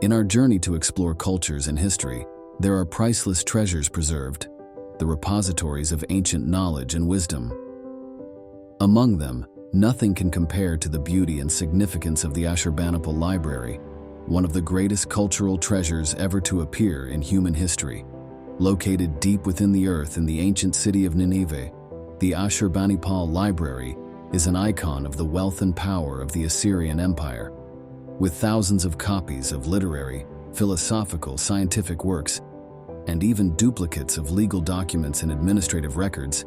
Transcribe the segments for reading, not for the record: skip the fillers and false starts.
In our journey to explore cultures and history, there are priceless treasures preserved, the repositories of ancient knowledge and wisdom. Among them, nothing can compare to the beauty and significance of the Ashurbanipal Library, one of the greatest cultural treasures ever to appear in human history. Located deep within the earth in the ancient city of Nineveh, the Ashurbanipal Library is an icon of the wealth and power of the Assyrian Empire. With thousands of copies of literary, philosophical, scientific works, and even duplicates of legal documents and administrative records,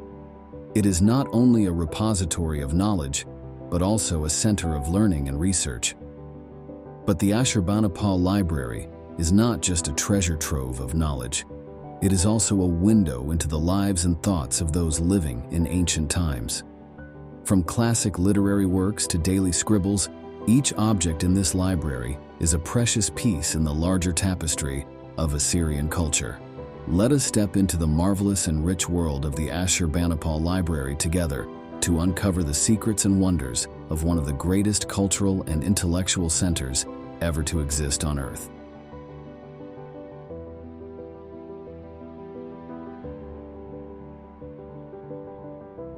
it is not only a repository of knowledge, but also a center of learning and research. But the Ashurbanipal Library is not just a treasure trove of knowledge. It is also a window into the lives and thoughts of those living in ancient times. From classic literary works to daily scribbles, each object in this library is a precious piece in the larger tapestry of Assyrian culture. Let us step into the marvelous and rich world of the Ashurbanipal Library together to uncover the secrets and wonders of one of the greatest cultural and intellectual centers ever to exist on Earth.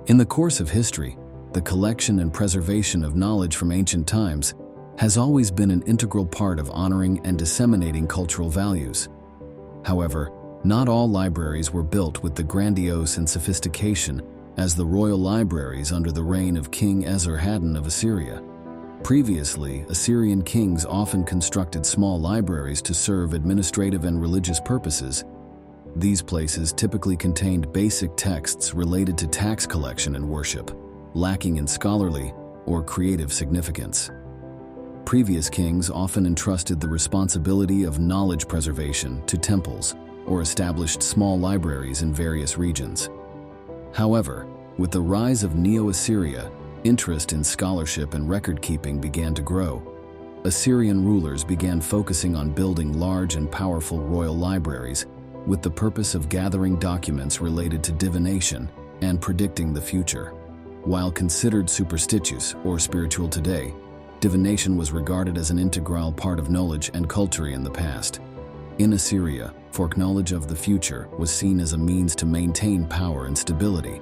In the course of history, the collection and preservation of knowledge from ancient times has always been an integral part of honoring and disseminating cultural values. However, not all libraries were built with the grandiose and sophistication as the royal libraries under the reign of King Esarhaddon of Assyria. Previously, Assyrian kings often constructed small libraries to serve administrative and religious purposes. These places typically contained basic texts related to tax collection and worship, lacking in scholarly or creative significance. Previous kings often entrusted the responsibility of knowledge preservation to temples or established small libraries in various regions. However, with the rise of Neo-Assyria, interest in scholarship and record-keeping began to grow. Assyrian rulers began focusing on building large and powerful royal libraries with the purpose of gathering documents related to divination and predicting the future. While considered superstitious or spiritual today, divination was regarded as an integral part of knowledge and culture in the past. In Assyria, foreknowledge of the future was seen as a means to maintain power and stability.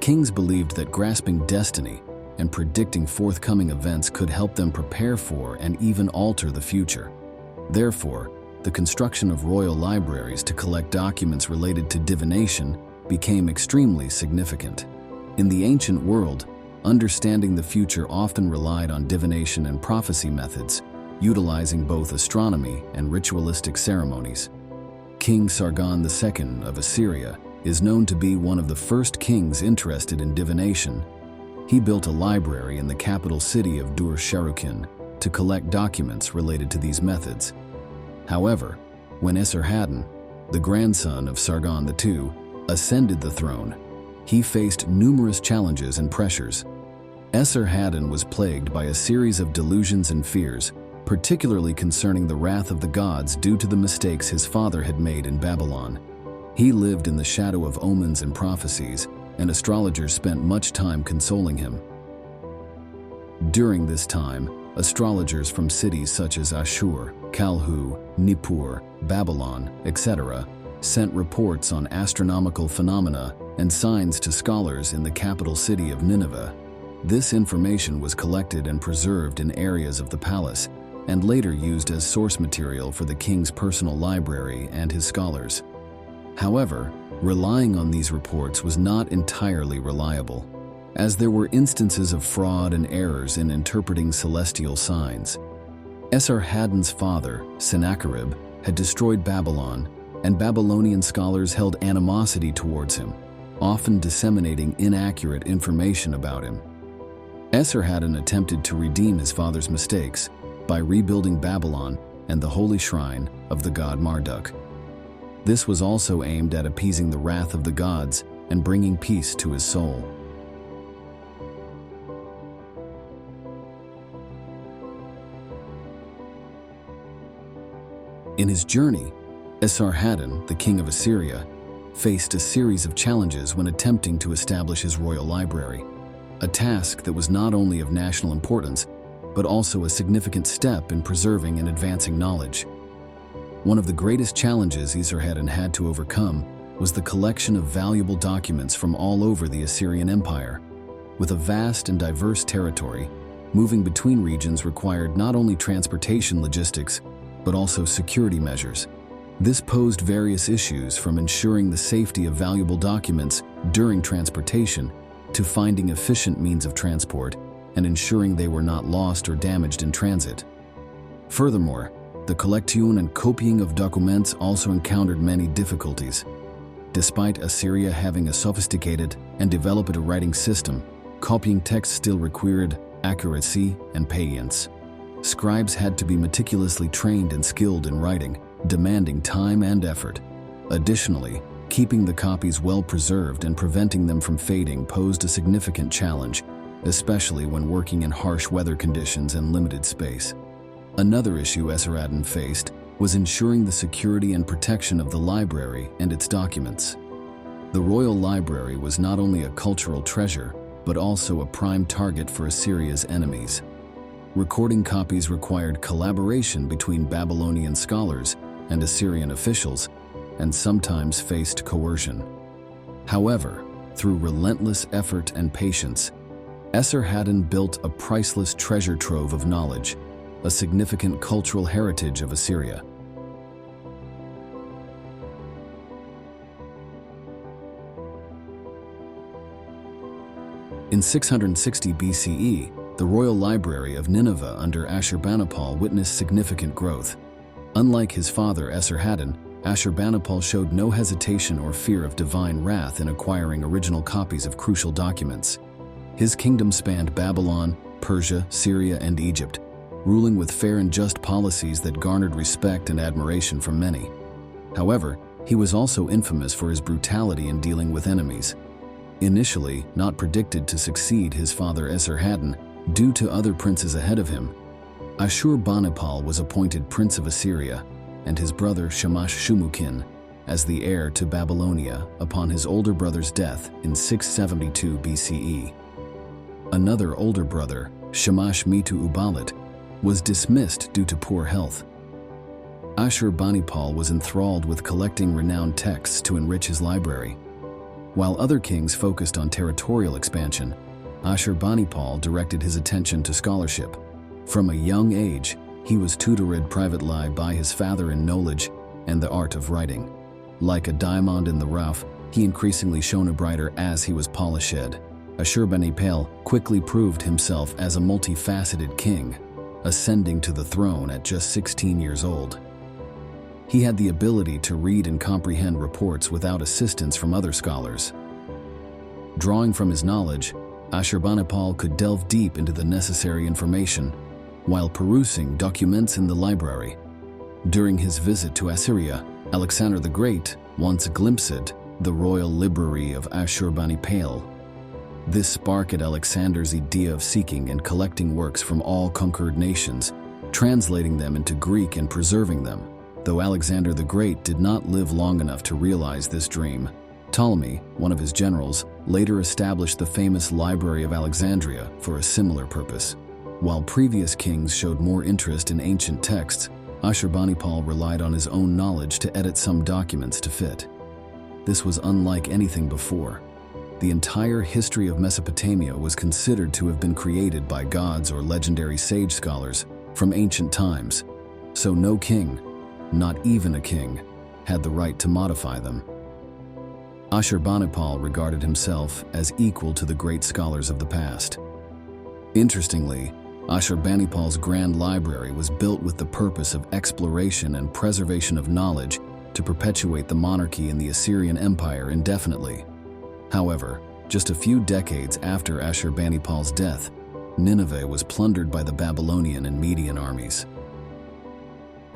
Kings believed that grasping destiny and predicting forthcoming events could help them prepare for and even alter the future. Therefore, the construction of royal libraries to collect documents related to divination became extremely significant. In the ancient world, understanding the future often relied on divination and prophecy methods, utilizing both astronomy and ritualistic ceremonies. King Sargon II of Assyria is known to be one of the first kings interested in divination. He built a library in the capital city of Dur-Sharrukin to collect documents related to these methods. However, when Esarhaddon, the grandson of Sargon II, ascended the throne, he faced numerous challenges and pressures. Esarhaddon was plagued by a series of delusions and fears, particularly concerning the wrath of the gods due to the mistakes his father had made in Babylon. He lived in the shadow of omens and prophecies, and astrologers spent much time consoling him. During this time, astrologers from cities such as Ashur, Kalhu, Nippur, Babylon, etc., sent reports on astronomical phenomena and signs to scholars in the capital city of Nineveh. This information was collected and preserved in areas of the palace, and later used as source material for the king's personal library and his scholars. However, relying on these reports was not entirely reliable, as there were instances of fraud and errors in interpreting celestial signs. Esarhaddon's father, Sennacherib, had destroyed Babylon, and Babylonian scholars held animosity towards him, often disseminating inaccurate information about him. Esarhaddon attempted to redeem his father's mistakes by rebuilding Babylon and the holy shrine of the god Marduk. This was also aimed at appeasing the wrath of the gods and bringing peace to his soul. In his journey, Esarhaddon, the king of Assyria, faced a series of challenges when attempting to establish his royal library, a task that was not only of national importance, but also a significant step in preserving and advancing knowledge. One of the greatest challenges Esarhaddon had to overcome was the collection of valuable documents from all over the Assyrian Empire. With a vast and diverse territory, moving between regions required not only transportation logistics, but also security measures. This posed various issues, from ensuring the safety of valuable documents during transportation to finding efficient means of transport and ensuring they were not lost or damaged in transit. Furthermore, the collection and copying of documents also encountered many difficulties. Despite Assyria having a sophisticated and developed writing system, copying text still required accuracy and patience. Scribes had to be meticulously trained and skilled in writing, demanding time and effort. Additionally, keeping the copies well preserved and preventing them from fading posed a significant challenge, especially when working in harsh weather conditions and limited space. Another issue Esarhaddon faced was ensuring the security and protection of the library and its documents. The royal library was not only a cultural treasure, but also a prime target for Assyria's enemies. Recording copies required collaboration between Babylonian scholars and Assyrian officials, and sometimes faced coercion. However, through relentless effort and patience, Esarhaddon built a priceless treasure trove of knowledge, a significant cultural heritage of Assyria. In 660 BCE, the royal library of Nineveh under Ashurbanipal witnessed significant growth. Unlike his father Esarhaddon, Ashurbanipal showed no hesitation or fear of divine wrath in acquiring original copies of crucial documents. His kingdom spanned Babylon, Persia, Syria, and Egypt, ruling with fair and just policies that garnered respect and admiration from many. However, he was also infamous for his brutality in dealing with enemies. Initially not predicted to succeed his father Esarhaddon due to other princes ahead of him, Ashurbanipal was appointed Prince of Assyria and his brother Shamash-Shumukin as the heir to Babylonia upon his older brother's death in 672 BCE. Another older brother, Shamash-Mitu-Ubalit, was dismissed due to poor health. Ashurbanipal was enthralled with collecting renowned texts to enrich his library. While other kings focused on territorial expansion, Ashurbanipal directed his attention to scholarship. From a young age, he was tutored privately by his father in knowledge and the art of writing. Like a diamond in the rough, he increasingly shone brighter as he was polished. Ashurbanipal quickly proved himself as a multifaceted king, ascending to the throne at just 16 years old. He had the ability to read and comprehend reports without assistance from other scholars. Drawing from his knowledge, Ashurbanipal could delve deep into the necessary information while perusing documents in the library. During his visit to Assyria, Alexander the Great once glimpsed the royal library of Ashurbanipal. This sparked Alexander's idea of seeking and collecting works from all conquered nations, translating them into Greek and preserving them. Though Alexander the Great did not live long enough to realize this dream, Ptolemy, one of his generals, later established the famous Library of Alexandria for a similar purpose. While previous kings showed more interest in ancient texts, Ashurbanipal relied on his own knowledge to edit some documents to fit. This was unlike anything before. The entire history of Mesopotamia was considered to have been created by gods or legendary sage scholars from ancient times, so no king, not even a king, had the right to modify them. Ashurbanipal regarded himself as equal to the great scholars of the past. Interestingly, Ashurbanipal's grand library was built with the purpose of exploration and preservation of knowledge to perpetuate the monarchy in the Assyrian Empire indefinitely. However, just a few decades after Ashurbanipal's death, Nineveh was plundered by the Babylonian and Median armies.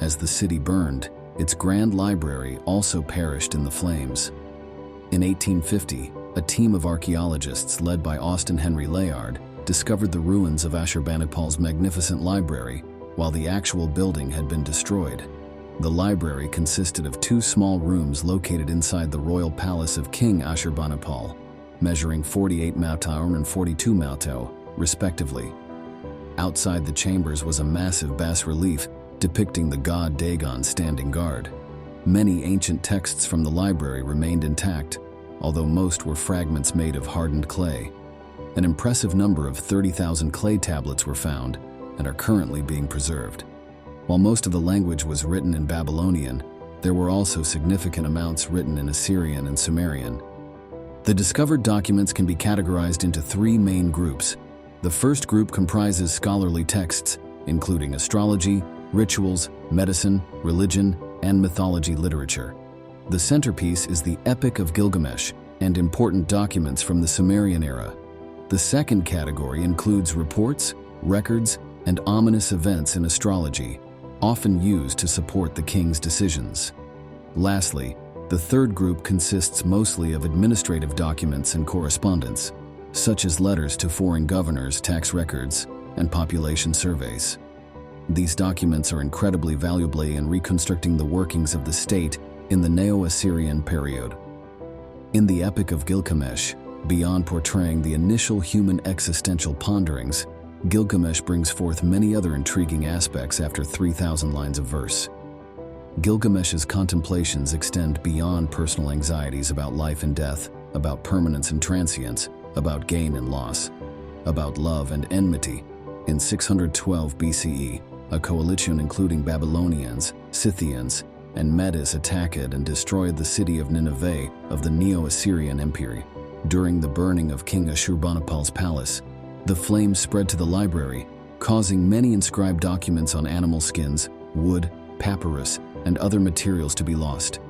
As the city burned, its grand library also perished in the flames. In 1850, a team of archaeologists led by Austin Henry Layard discovered the ruins of Ashurbanipal's magnificent library, while the actual building had been destroyed. The library consisted of two small rooms located inside the royal palace of King Ashurbanipal, measuring 48 ma'tau and 42 ma'tau, respectively. Outside the chambers was a massive bas-relief depicting the god Dagon standing guard. Many ancient texts from the library remained intact, although most were fragments made of hardened clay. An impressive number of 30,000 clay tablets were found and are currently being preserved. While most of the language was written in Babylonian, there were also significant amounts written in Assyrian and Sumerian. The discovered documents can be categorized into three main groups. The first group comprises scholarly texts, including astrology, rituals, medicine, religion, and mythology literature. The centerpiece is the Epic of Gilgamesh and important documents from the Sumerian era. The second category includes reports, records, and ominous events in astrology, often used to support the king's decisions. Lastly, the third group consists mostly of administrative documents and correspondence, such as letters to foreign governors, tax records, and population surveys. These documents are incredibly valuable in reconstructing the workings of the state in the Neo-Assyrian period. In the Epic of Gilgamesh, beyond portraying the initial human existential ponderings, Gilgamesh brings forth many other intriguing aspects after 3,000 lines of verse. Gilgamesh's contemplations extend beyond personal anxieties about life and death, about permanence and transience, about gain and loss, about love and enmity. In 612 BCE, a coalition including Babylonians, Scythians, and Medes attacked and destroyed the city of Nineveh of the Neo-Assyrian Empire. During the burning of King Ashurbanipal's palace, the flames spread to the library, causing many inscribed documents on animal skins, wood, papyrus, and other materials to be lost,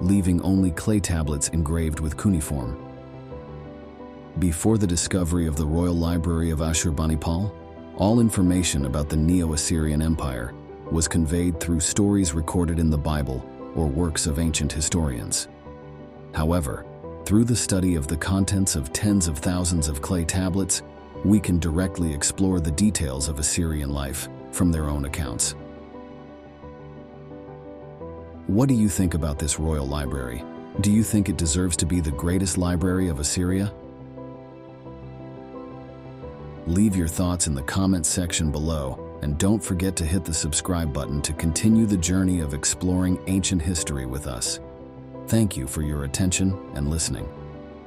leaving only clay tablets engraved with cuneiform. Before the discovery of the Royal Library of Ashurbanipal, all information about the Neo-Assyrian Empire was conveyed through stories recorded in the Bible or works of ancient historians. However, through the study of the contents of tens of thousands of clay tablets, we can directly explore the details of Assyrian life from their own accounts. What do you think about this royal library? Do you think it deserves to be the greatest library of Assyria? Leave your thoughts in the comments section below, and don't forget to hit the subscribe button to continue the journey of exploring ancient history with us. Thank you for your attention and listening.